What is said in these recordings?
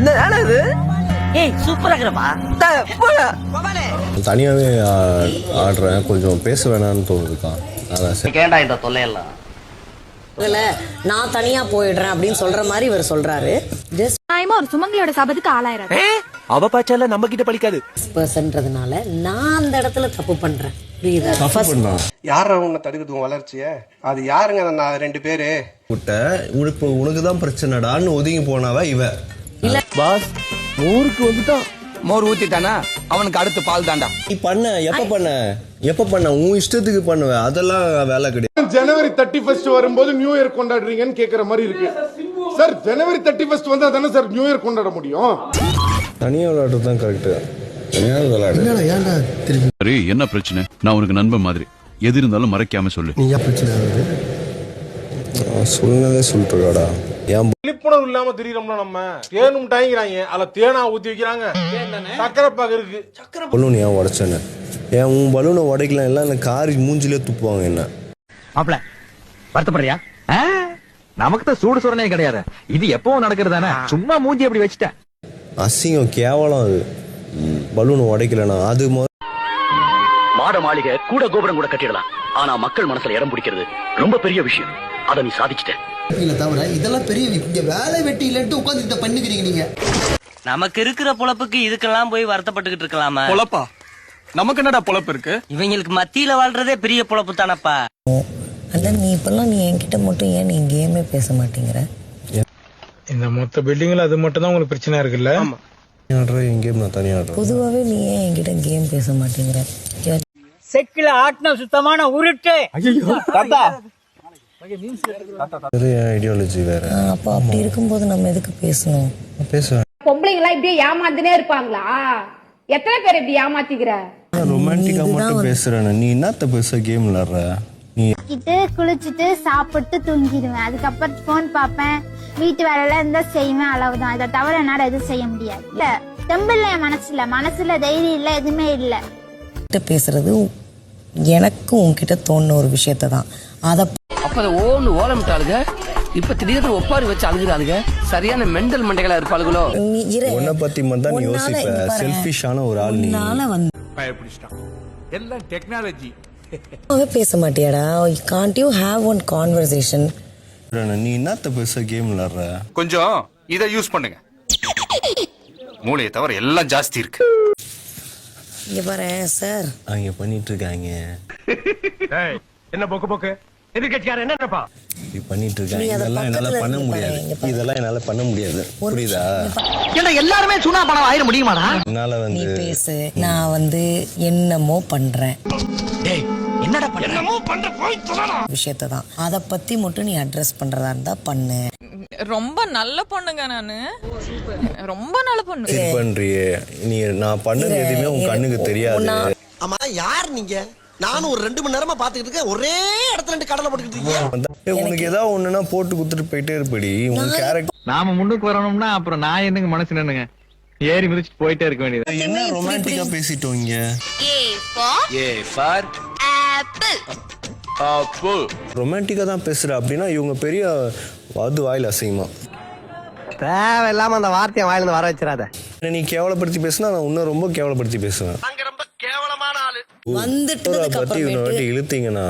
இது ஏய் சூப்பரா இருக்கறப்பா. தனியாவே ஆடுறேன், கொஞ்சம் பேச வேணாம்னு தோணுதுக்கா. அதான் கேண்டா இந்த தொல்லையெல்லாம். நான் தனியா போயிடுறேன் அப்படின்னு சொல்ற மாதிரி இவர் சொல்றாரு. ஜஸ்ட் ஒரு சுமங்கலியோட சபத்துக்கு ஆளாயிராது. அவ பாச்சால நம்ம கிட்ட பலிக்காது பர்சன்றதுனால நான் அந்த இடத்துல தப்பு பண்றேன். புரியுதா? யார உன்னை தடுக்குது வளர்ச்சிய? அது யாருங்க? நான் 2 பேரு உனக்குதான் பிரச்சனைடான்னு ஒதுங்கி போனாவ இவ. இல்ல பாஸ், ஊருக்கு வந்துட்டான். மோர் ஊத்திட்டானா அவனுக்கு அடுத்து பால் தாண்டா. நீ எப்ப பண்ண உன் இஷ்டத்துக்கு பண்ணுவ, அதெல்லாம் வேலை கிடையாது. ஜனவரி 31 வரும்போது நியூ இயர் கொண்டாடுறீங்கன்னு கேக்குற மாதிரி இருக்கு சார். ஜனவரி 31 வந்தா தானே சார் நியூ இயர் கொண்டாட முடியும். தனியா விளையாடுறது தான் கரெக்ட். தனியா விளையாடு. சரி, என்ன பிரச்சனை? நான் உனக்கு நண்பன் மாதிரி, எது இருந்தாலும் மறைக்காம சொல்லு. நீ பிரச்சனை சொன்னதே சொல்லிட்டுருக்காடா. விழிப்புணர்வு இல்லாம திரியறோம்னா நம்ம தேனும் டாய்ங்கிறாங்க, அதுல தேனா ஊத்தி வைக்கிறாங்க. சக்கரை பாக்கு இருக்கு. பலூன் ஏன் உடைச்சேன்னு, ஏன் உன் பலூனை உடைக்கலாம் எல்லாம் என்ன காரி மூஞ்சிலே துப்புவாங்க என்ன. மாப்ள வருத்தப்படுறியா? நமக்கு தான் சூடு சுரணே கிடையாது. இது எப்பவும் நடக்கிறதானே, சும்மா மூஞ்சி அப்படி வச்சுட்டேன். அசிங்கம், கேவலம். அது பலூன் உடைக்கலனா அது மாட மாளிகை கூட கோபுரம் கூட கட்டிடலாம், ஆனா மக்கள் மனசுல இடம் பிடிக்கிறது ரொம்ப பெரிய விஷயம். அத நீ சாதிச்சிட்ட. தவிர இதெல்லாம் பெரிய வேலை வெட்டி இல்லட்டு உட்கார்ந்து இத பண்ணிக்கிறீங்க நீங்க. நமக்கு இருக்கிற பொழப்புக்கு இதுக்கெல்லாம் போய் வருத்தப்பட்டுக்கிட்டு இருக்கலாமா? பொழப்பா? நமக்கு என்னடா பொழப்பு இருக்கு? இவங்களுக்கு மத்தியில வாழ்றதே பெரிய பொழப்பு தானப்பா. அதான் நீ இப்பெல்லாம் நீ என்கிட்ட மட்டும் ஏன் நீ கேமே பேச மாட்டேங்கிற? இந்த மொத்த பில்டிங்ல அது மட்டும் தான் உங்களுக்கு பிரச்சனை இருக்குல்ல? பொதுவாவே நீ ஏன் என்கிட்ட கேம் பேச மாட்டேங்கிற? செக்கில ஆட்டின சுத்தமான உருட்டு. ஐடியாலஜி வேற. அப்ப அப்படி இருக்கும்போது நம்ம எதுக்கு பேசணும்? பேசுவேன். பொம்பளைங்களா இப்படியே ஏமாந்துனே இருப்பாங்களா? எத்தனை பேர் இப்படி ஏமாத்திக்கிற? ரொமான்டிக்கா மட்டும் பேசுறேன். நீ என்னத்த பேச கேம் விளையாடுற? நீ குளிச்சுட்டு சாப்பிட்டு தூங்கிடுவேன். அதுக்கப்புறம் போன் பாப்பேன், வீட்டு வேலையில இருந்தா செய்வேன், அளவுதான். இதை தவிர என்னால எதுவும் செய்ய முடியாது. இல்ல தெம்பில்ல என் மனசுல தைரியம் இல்ல, எதுவுமே இல்ல. பேசுறது எனக்கு உன்கிட்ட தோணுன ஒரு விஷயத்தை தான். அத அப்ப ஓன்னு ஓலமிட்டாளுங்க, இப்ப திடீர்னு ஒப்பாரி வச்சு அழுகுறாளுங்க. சரியான மெண்டல் மண்டைகளா இருப்பாளுகளோ. உன்னை பத்தி மட்டும் நீ யோசிப்ப. செல்ஃபிஷான ஒரு ஆள் நீ. எல்லாம் டெக்னாலஜி. பேச மாட்டியாடா? can't you have one conversation? நீ என்னத்த பேச கேம் விளையாடுற? கொஞ்சம் இதை யூஸ் பண்ணுங்க, மூளையை தவிர எல்லாம் ஜாஸ்தி இருக்கு. இங்க பாரு சார், அங்க பண்ணிட்டு இருக்காங்க. என்ன போக்கு எதிர்கட்சியார என்னப்பா நீ பண்ணிட்டு இருக்காங்க. இதெல்லாம் என்னால பண்ண முடியாது. இதெல்லாம் என்னால பண்ண முடியாது. புரியுதா? ஏன்னா எல்லாருமே சுனா பணம் ஆயிர முடியுமாடா? என்னால நீ பேசு, நான் என்னமோ பண்றேன். டேய் என்னடா பண்ற? என்னமோ பண்ற, போய் சொல்லடா. விஷயத்தை தான் அத பத்தி மட்டும் நீ அட்ரஸ் பண்றதா இருந்தா பண்ணு. ரொம்ப நல்ல பொண்ணுங்க நானு, ரொம்ப நல்ல பொண்ணு. பண்றியே நீ. நான் பண்ணது எதுவுமே உன் கண்ணுக்கு தெரியாது. ஆமா யார் நீங்க? நானும் ஒரு 2 மணி நேரமா பாத்துக்கிட்டு இருக்கேன். ஒரே இடத்துல 2 கடலை போட்டுக்கிட்டு இருக்கீங்க. உனக்கு ஏதாவது ஒண்ணுனா போட்டு குடுத்துட்டு போயிட்டே இருப்படி. உன் கேரக்டர் நாம முன்னுக்கு வரணும்னா அப்புறம் நான் என்னங்க மனசு நின்னுங்க, ஏறி மிதிச்சு போயிட்டே இருக்க வேண்டியது. என்ன ரொமான்டிக்கா பேசிட்டோம் இங்க. ரொமான்டிக்கா தான் பேசுற அப்படின்னா இவங்க பெரிய அது வாயில அசிங்கமா. தேவையில்லாம அந்த வார்த்தையை வாயிலிருந்து வர வச்சிடாத. நீ கேவலப்படுத்தி பேசினா நான் இன்னும் ரொம்ப கேவலப்படுத்தி பேசுவேன். வந்துட்டதுக்கு பத்தி இன்னொரு வாட்டி இழுத்தீங்கன்னா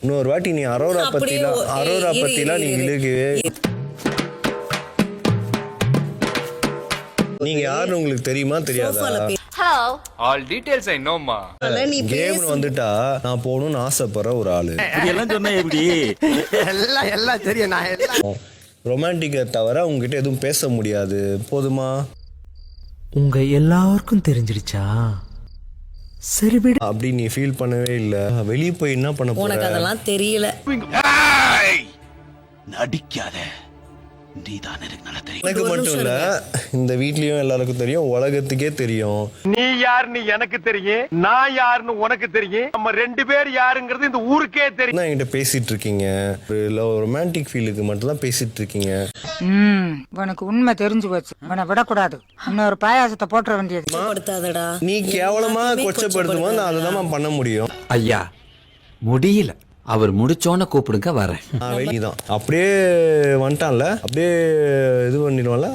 இன்னொரு வாட்டி நீ அரோரா பத்திலாம் நீ இழுக்கவே. நீங்க யாருன்னு உங்களுக்கு தெரியுமா தெரியாதா? ஆல் டீடைல்ஸ் ஐ நோமா. கேம் வந்துட்டா நான் போகணும்னு ஆசைப்படுற ஒரு ஆளு. எல்லாம் சொன்னா எப்படி? எல்லாம் தெரியும். நான் ரொமான்டிக்கை தவிர உங்ககிட்ட எதுவும் பேச முடியாது. போதுமா? உங்க எல்லாருக்கும் தெரிஞ்சிடுச்சா? சரி விடு. அப்படி நீ ஃபீல் பண்ணவே இல்ல. வெளிய போய் என்ன பண்ண போற? உனக்கு அதெல்லாம் தெரியல. நடிக்காத. நீதான் எனக்கு நல்லா தெரியும். எனக்கு மட்டும் இல்ல, இந்த வீட்லயும் எல்லாருக்கும் தெரியும், உலகத்துக்கே தெரியும். நீ யாருன்னு எனக்கு தெரியும், நான் யாருன்னு உனக்கு தெரியும். நம்ம 2 பேர் யாருங்கிறது இந்த ஊருக்கே தெரியும். என்கிட்ட பேசிட்டு இருக்கீங்க, ரொமான்டிக் ஃபீலுக்கு மட்டும் தான் பேசிட்டு இருக்கீங்க. உனக்கு உண்மை தெரிஞ்சு போச்சு, உன்னை விடக்கூடாது. இன்னொரு பாயாசத்தை போட்டுற வேண்டியது. நீ கேவலமா கொச்சப்படுத்தும் போது நான் அதை தான் பண்ண முடியும். ஐயா முடியல. அவர் முடிச்சோன்னு கூப்பிடுங்க வரேன். வெளிதான் அப்படியே வந்துட்டான்ல, அப்படியே இது பண்ணிடுவான்ல.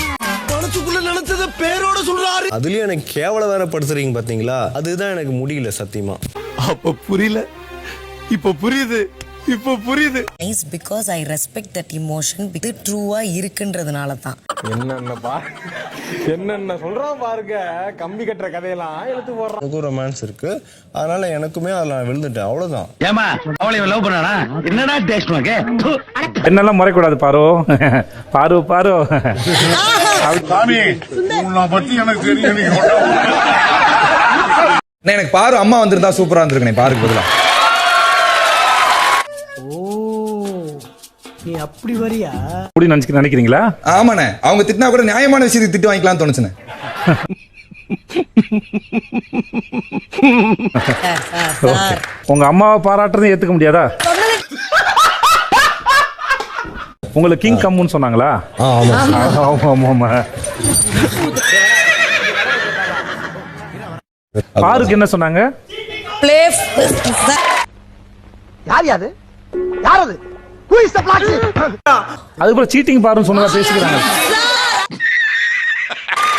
மனசுக்குள்ள நினைச்சத பேரோட சொல்றாரு. அதுலயும் எனக்கு கேவல வேற படுத்துறீங்க பாத்தீங்களா, அதுதான் எனக்கு முடியல சத்தியமா. அப்ப புரியல, இப்ப புரியுது, இப்ப புரியுது. Nice because I respect that emotion. இது ட்ரூவா இருக்குன்றதுனால தான். என்னென்ன சொல்றான் பாருங்க, கம்பி கட்டுற கதையெல்லாம் எடுத்து போடுறான். எனக்கும் ரொமான்ஸ் இருக்கு, அதனால எனக்குமே அதுல நான் விழுந்துட்டேன், அவ்வளவுதான். ஏமா அவளை லவ் பண்ணானா? என்னடா டேஸ்ட் உனக்கு? என்னெல்லாம் மறைக்கூடாது பாரு. பாரு பாரு சாமி, உன்னை பத்தி எனக்கு தெரியும். எனக்கு பாரு அம்மா வந்திருந்தா சூப்பரா இருந்திருக்கேன் பாருக்கு பதிலா. நீ அப்படி வரியா? அப்படி நினைக்கிறீங்களா? ஆமாண்ணே, அவங்க திட்டினா கூட நியாயமான விஷயத்துக்கு திட்டு வாங்கிக்கலாம் தோணுச்சுண்ணே. உங்க அம்மாவை பாராட்டுறது ஏத்துக்க முடியாதா? உங்களுக்கு கிங் கம்முன்னு சொன்னாங்களா? ஆமா. பாருக்கு என்ன சொன்னாங்க? ப்ளே யார் யாரு? யார் அது? Who is the black sheep? அதுக்குள்ள சீட்டிங் பாருன்னு சொன்னதா பேசிக்கிறாங்க.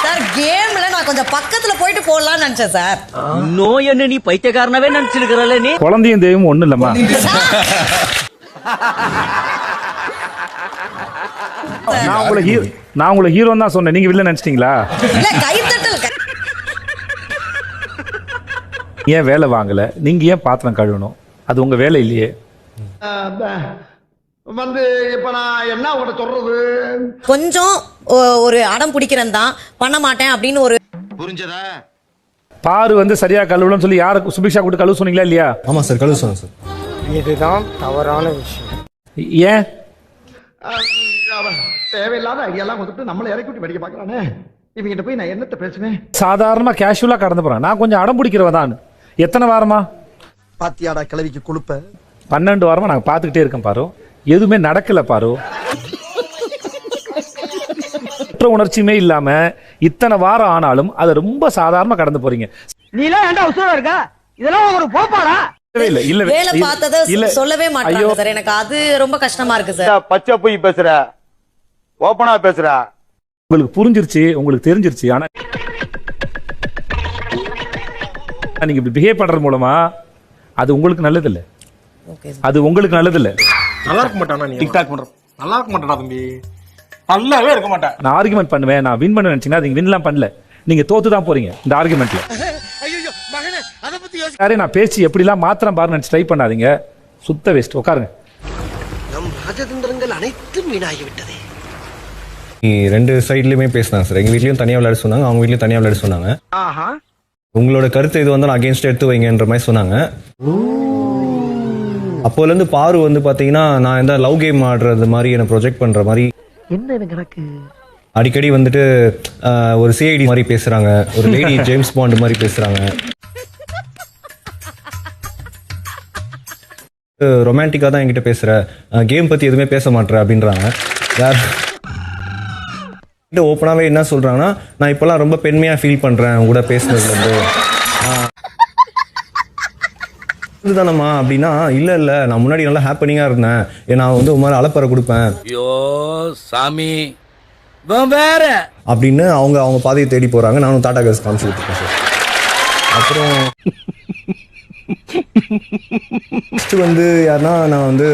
சார் கேம்ல நான் கொஞ்சம் பக்கத்துல போயிட்டு போடலாம்னு நினைச்சேன் சார். நோய் என்ன நீ பைத்தியக்காரனவே நினைச்சிருக்கிறல்ல நீ? குழந்தையும் தெய்வம் ஒண்ணு இல்லம்மா. நான் உங்களை ஹீரோ தான் சொன்னேன், நீங்க வில்ல நினைச்சிட்டீங்களா? இல்ல கைத்தட்டல். ஏன் வேலை வாங்கல? நீங்க ஏன் பாத்திரம் கழுவணும்? அது உங்க வேலை இல்லையே. வந்து இப்ப நான் என்ன உங்களை சொல்றது? கொஞ்சம் ஒரு அடம் பிடிக்கிறேன் தான், பண்ண மாட்டேன் அப்படின்னு ஒரு. புரிஞ்சதா? பாரு வந்து சரியா கழுவலன்னு சொல்லி யார சுபிக்ஷா கூட்டு கழுவ சொன்னீங்களா இல்லையா? ஆமா சார், கழுவு சொன்னேன் சார். இதுதான் தவறான விஷயம். ஏன் தேவையில்லாத ஐடியாலாம் கொடுத்துட்டு நம்மளை இறக்கி விட்டு படிக்க பாக்குறானே, இவங்கிட்ட போய் நான் என்னத்த பேசுவேன்? சாதாரணமா கேஷுவலா கடந்து போறேன். நான் கொஞ்சம் அடம் பிடிக்கிறவதான். எத்தனை வாரமா பாத்தியாடா கிளவிக்கு கொழுப்ப? 12 வாரமா நாங்க பாத்துக்கிட்டே இருக்கேன் பாரு, எதுவுமே நடக்கல பாரு. குற்ற உணர்ச்சியுமே இல்லாம இத்தனை வாரம் ஆனாலும் அதை ரொம்ப சாதாரணமா கடந்து போறீங்க. நீ எல்லாம் ஏன்டா உசுரா இருக்க? இதெல்லாம் ஒரு போப்பாடா? வேலை பார்த்தத சொல்லவே மாட்டாங்க சார். எனக்கு அது ரொம்ப கஷ்டமா இருக்கு சார். பச்சை போய் பேசுற, ஓப்பனா பேசுற. உங்களுக்கு புரிஞ்சிருச்சு, உங்களுக்கு தெரிஞ்சிருச்சு. ஆனா நீங்க இப்படி பிஹேவ் பண்றது மூலமா அது உங்களுக்கு நல்லது இல்ல. அது உங்களுக்கு நல்லது இல்ல. நல்லா இருக்க மாட்டானா? நீ டிக்டாக் பண்ற நல்லா இருக்க மாட்டானா தம்பி? நல்லாவே இருக்க மாட்டேன். நான் ஆர்குமெண்ட் பண்ணுவேன், நான் வின் பண்ண நினைச்சீங்கன்னா நீங்க வின்லாம் பண்ணல, நீங்க தோத்து தான் போறீங்க இந்த ஆர்குமெண்ட்ல. யாரே நான் பேசி எப்படிலாம் மாத்திரம் பாருன்னு நினைச்சு ட்ரை பண்ணாதீங்க, சுத்த வேஸ்ட். உட்காருங்க. நம் ராஜதந்திரங்கள் அனைத்தும் வீணாகி விட்டதே. ரெண்டு சைட்லயுமே பேசினாங்க சார். எங்க வீட்லயும் தனியா விளையாட சொன்னாங்க, அவங்க வீட்லயும் தனியா விளையாட சொன்னாங்க. உங்களோட கருத்து இது வந்து அகேன்ஸ்ட் எடுத்து வைங்கன்ற மாதிரி சொன்னாங்க. அப்போல இருந்து பாரு வந்து பாத்தீங்கன்னா நான் எந்த லவ் கேம் ஆடுறது மாதிரி என்ன ப்ரொஜெக்ட் பண்ற மாதிரி என்ன எனக்கு அடிக்கடி வந்துட்டு ஒரு சிஐடி மாதிரி பேசுறாங்க, ஒரு லேடி ஜேம்ஸ் பாண்ட் மாதிரி பேசுறாங்க, ரொமான்டிக்கா தான் என்கிட்ட பேசுற, கேம் பத்தி எதுவுமே பேச மாட்டேற அப்படின்றாங்க. யார் ஓப்பனாவே என்ன சொல்றாங்கன்னா, நான் இப்பெல்லாம் ரொம்ப பெண்மையா ஃபீல் பண்றேன் உங்க கூட பேசுனதுல இருந்து. இதுதானம்மா அப்படின்னா, இல்ல நான் முன்னாடி நல்லா ஹாப்பனிங்கா இருந்தேன், நான் வந்து உங்க மேல அலப்பறை கொடுப்பேன். ஐயோ சாமி வேற அப்படின்னு அவங்க பாதையை தேடி போறாங்க. நானும் டாடா கேஸ் காமிச்சு விட்டுருக்கேன் சார். அப்புறம் வந்து யாருன்னா, நான் வந்து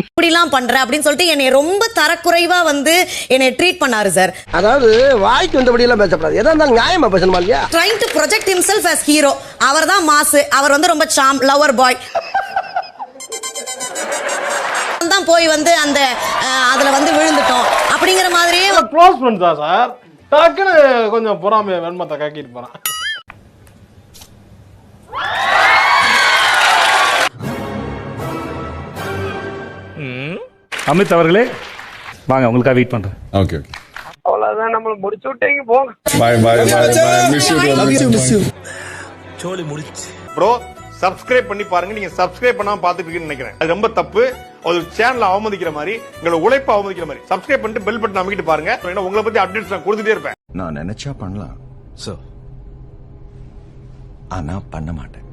இப்படிலாம் பண்ற அப்படின்னு சொல்லிட்டு என்னை ரொம்ப தரக்குறைவா வந்து என்னை ட்ரீட் பண்ணாரு சார். அதாவது வாய்க்கு வந்தபடி எல்லாம் பேசக்கூடாது, எதா இருந்தாலும் நியாயமா பேசணுமா இல்லையா? trying to project himself as hero. அவர் தான் மாஸ், அவர் வந்து ரொம்ப சாம் லவர் பாய் தான் போய் வந்து அந்த அதுல வந்து விழுந்துட்டோம் அப்படிங்கிற மாதிரியே. க்ளோஸ் ஃப்ரெண்ட்ஸா சார்? டக்குன்னு கொஞ்சம் பொறாமை வெண்மத்தை காக்கிட்டு போறான். அமித் அவர்களே வாங்க, உங்களுக்காக வெயிட் பண்றேன். ஓகே அவ்வளவுதான், நம்மள முடிச்சு விட்டீங்க, போங்க. சோலி முடிச்சு. ப்ரோ சப்ஸ்கிரைப் பண்ணி பாருங்க. நீங்க சப்ஸ்கிரைப் பண்ணாம பாத்துட்டு இருக்கீங்கன்னு நினைக்கிறேன். அது ரொம்ப தப்பு. ஒரு சேனலை அவமதிக்கிற மாதிரி, உங்களோட உழைப்பை அவமதிக்கிற மாதிரி. சப்ஸ்கிரைப் பண்ணிட்டு பெல் பட்டன் அமைக்கிட்டு பாருங்க. ஏன்னா உங்களை பத்தி அப்டேட்ஸ் நான் கொடுத்துட்டே இருப்பேன். நான் நினைச்சா பண்ணலாம். ஆனா பண்ண மாட்டேன்.